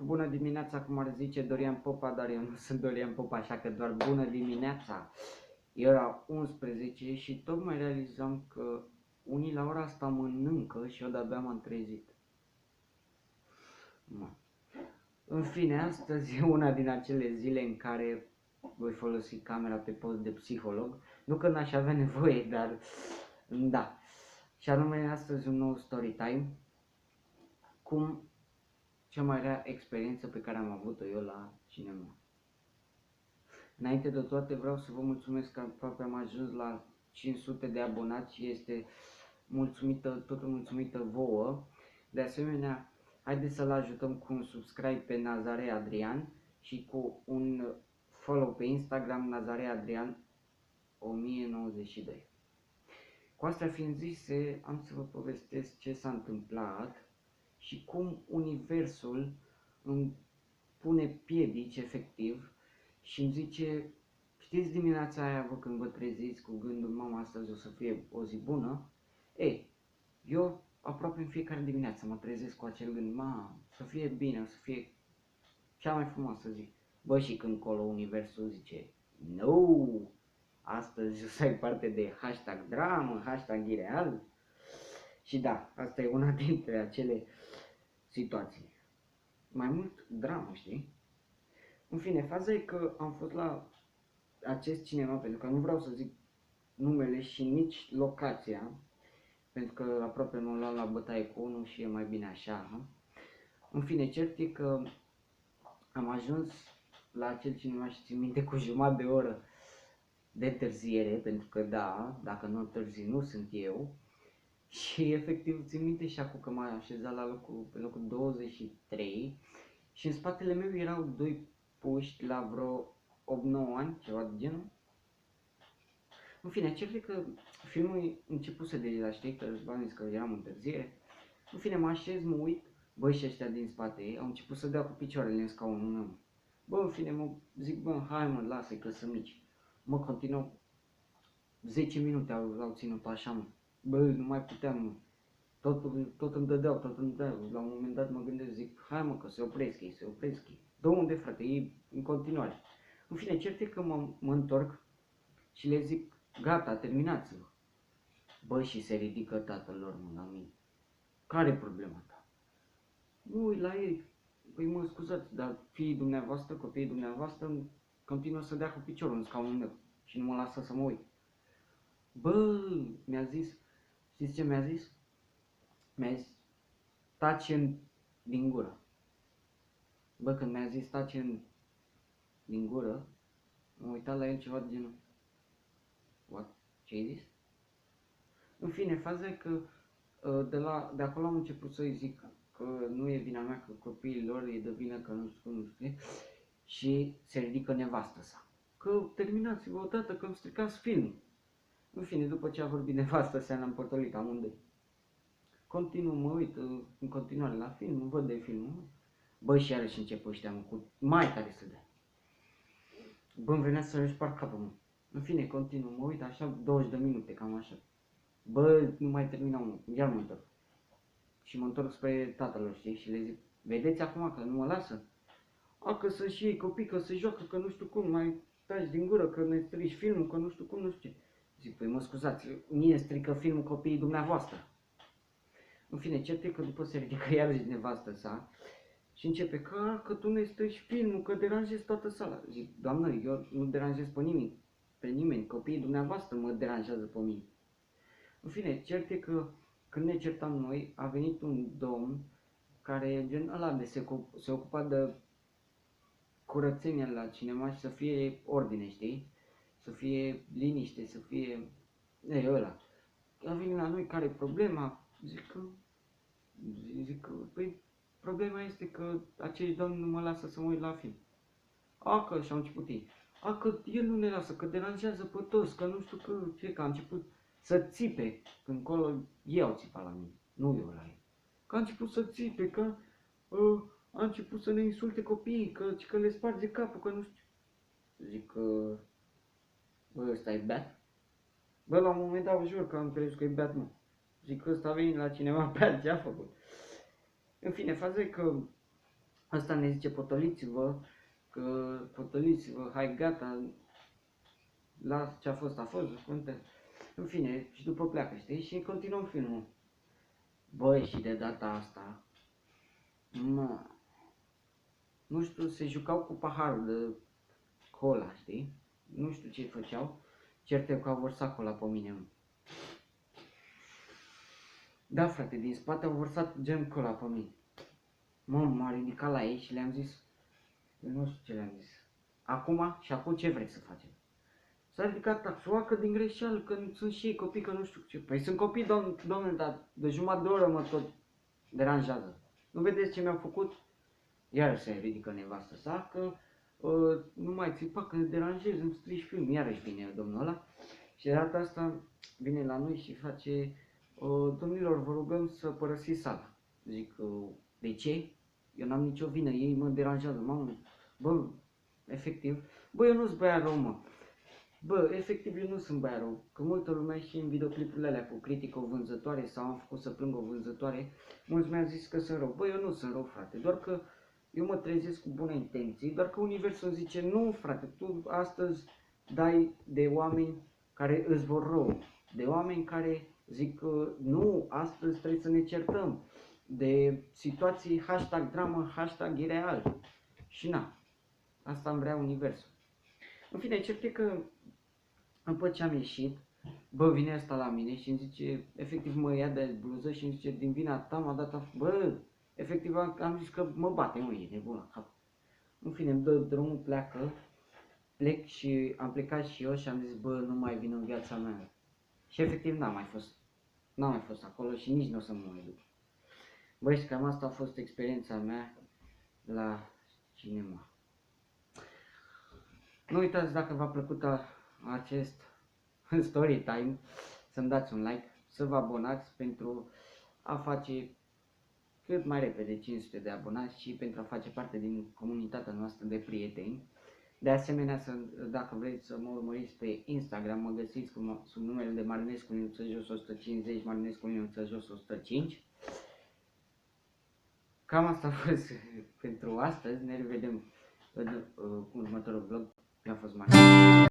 bună dimineața, cum ar zice Dorian Popa, dar eu nu sunt Dorian Popa, așa că doar bună dimineața. Era 11 și tocmai realizam că unii la ora asta mănâncă și eu de-abia m-am trezit. În fine, astăzi e una din acele zile în care voi folosi camera pe post de psiholog. Nu că n-aș avea nevoie, dar da. Și anume astăzi un nou story time. Cum cea mai rea experiență pe care am avut-o eu la cinema. Înainte de toate vreau să vă mulțumesc că aproape am ajuns la 500 de abonați și este totul mulțumită vouă. De asemenea, haideți să-l ajutăm cu un subscribe pe Nazare Adrian și cu un follow pe Instagram Nazare Adrian 1092. Cu astea fiind zise, am să vă povestesc ce s-a întâmplat și cum universul îmi pune piedici efectiv și îmi zice, știți dimineața aia vă când vă treziți cu gândul, mama, astăzi o să fie o zi bună? Ei, eu aproape în fiecare dimineață mă trezesc cu acel gând, să fie bine, o să fie cea mai frumoasă zi. Bă, și când colo universul zice, no, astăzi o să ai parte de hashtag dramă, hashtag ireal. Și da, asta e una dintre acele situații. Mai mult dramă, știi? În fine, faza e că am fost la acest cinema, pentru că nu vreau să zic numele și nici locația, pentru că aproape m-am luat la bătaie cu unul și e mai bine așa. În fine, cert e că am ajuns la acel cinema și țin minte cu jumătate de oră de întârziere, pentru că da, dacă nu întârzi nu sunt eu. Și efectiv țin minte și acum că m-am așezat pe locul 23 și în spatele meu erau doi puști la vreo 8-9 ani, ceva de genul. În fine, cert e că filmul începuse deja, știi, că v-am zis că eram în întârziere. În fine, mă așez, mă uit, băi, și ăștia din spate au început să dea cu picioarele în scaunul meu. Bă, în fine, mă zic, bă, hai mă, lasă-i că sunt mici. Mă, continuă, 10 minute au ținut așa, mă. Bă, nu mai puteam, mă. Tot îmi dădeau, La un moment dat mă gândesc, zic, hai mă, că se opresc ei. De unde, frate, ei în continuare. În fine, cert e că mă întorc și le zic, gata, terminați-vă. Bă, și se ridică tatăl lor, mă, la mine. Care e problema ta? Mă uit la ei. Păi mă scuzați, dar copiii dumneavoastră continuă să dea cu piciorul în scaunul meu și nu mă lasă să mă uit. Bă, mi-a zis, știți ce mi-a zis? Mi-a zis, taci din gură. Bă, când mi-a zis taci din gură, m-am uitat la el ceva de genul. What? Ce ai zis? În fine, faza e că de acolo am început să-i zic că nu e vina mea, că copiii lor e de vină, că nu știu, și se ridică nevastă sa. Că terminați-vă odată, că îmi stricați filmul. În fine, după ce a vorbit nevastă sa, ne-am părtolit amândoi. Mă uit în continuare la film, văd de filmul. Bă, și iarăși încep ăștia, mă, cu mai tare să dea. Bă, îmi venea să-mi spart capul, mă. În fine, mă uit așa 20 de minute, cam așa. Bă, nu mai terminam, iar mă întorc. Și mă întorc spre tatălor, știi, și le zic, vedeți acum că nu mă lasă? Că să și ei copii, că se joacă, că nu știu cum, mai taci din gură, că ne strici filmul, că nu știu cum, nu știu ce. Zic, păi mă scuzați, mie strică filmul copiii dumneavoastră. În fine, cert e că după se ridică iarăși nevastă sa și începe că tu ne strici filmul, că deranjezi toată sala. Zic, doamnă, eu nu deranjez pe nimeni, copiii dumneavoastră mă deranjează pe mine. În fine, cert e că când ne certam noi, a venit un domn care e gen ăla de se ocupa de curățenia la cinema și să fie ordine, știi? Să fie liniște, să fie... ăla. A venit la noi, care e problema? Zic că, păi, problema este că acești domni nu mă lasă să mă uit la film. Că și-au început ei. Că el nu ne lasă, că deranjează pe toți, că nu știu că a început să țipe, când colo ei au țipat la mine, nu eu la ei. Că a început să țipe, că a început să ne insulte copiii, că le sparge capul, că nu știu. Zic că, bă, ăsta e beat? Bă, la un moment dat, jur că am crezut că e beat, mă. Zic că ăsta a venit la cinema pe ce a făcut. În fine, faza e că Asta ne zice potoliți-vă, că potoliți-vă, hai gata, las ce a fost, în fine, și după pleacă, știi, și continuăm filmul. Băi, și de data asta, nu știu, se jucau cu paharul de cola, știi? Nu știu ce făceau, cert că au vărsat cola pe mine. Da, frate, din spate au vărsat gen cola pe mine. M-a ridicat la ei și le-am zis, nu știu ce le-am zis. Acum ce vreți să facem? S-a ridicat taxul, că din greșeală, că sunt și ei copii, că nu știu ce. Păi sunt copii, domnule, dar de jumătate de oră mă tot deranjează. Nu vedeți ce mi-au făcut? Iarăși se ridică nevastă sa, că nu mai țipa, că deranjez, îmi strici film. Iarăși vine domnul ăla și de data asta vine la noi și face, domnilor, vă rugăm să părăsiți sala. Zic, de ce? Eu n-am nicio vină, ei mă deranjează, mamă. Bă, efectiv, bă, eu nu-s băiat rău, mă. Bă, efectiv eu nu sunt băiat rău, că multă lume și în videoclipurile alea cu critică o vânzătoare sau am făcut să plâng o vânzătoare, mulți mi-au zis că sunt rău. Bă, eu nu sunt rău, frate, doar că eu mă trezesc cu bune intenții, doar că universul îmi zice, nu, frate, tu astăzi dai de oameni care îți vor rău, de oameni care zic că nu, astăzi trebuie să ne certăm, de situații hashtag dramă, hashtag ireal. Și na, asta îmi vrea universul. În fine, cert e că după ce am ieșit, bă, vine asta la mine și îmi zice, efectiv mă ia de bluză și îmi zice, din vina ta m-a dat bă, efectiv am zis că mă bate, mă, e nebun la cap. În fine, îmi dă drumul, plec și am plecat și eu și am zis, bă, nu mai vin în viața mea. Și efectiv n-am mai fost acolo și nici nu o să mă mai duc. Băi, și cam asta a fost experiența mea la cinema. Nu uitați, dacă v-a plăcut acest story time, să-mi dați un like, să vă abonați pentru a face cât mai repede 500 de abonați și pentru a face parte din comunitatea noastră de prieteni. De asemenea, dacă vreți să mă urmăriți pe Instagram, mă găsiți sub numele de Marinescu Niuță Jos 150, Marinescu Niuță Jos 105. Cam asta a fost pentru astăzi, ne revedem în următorul vlog. Mi-a fost mare.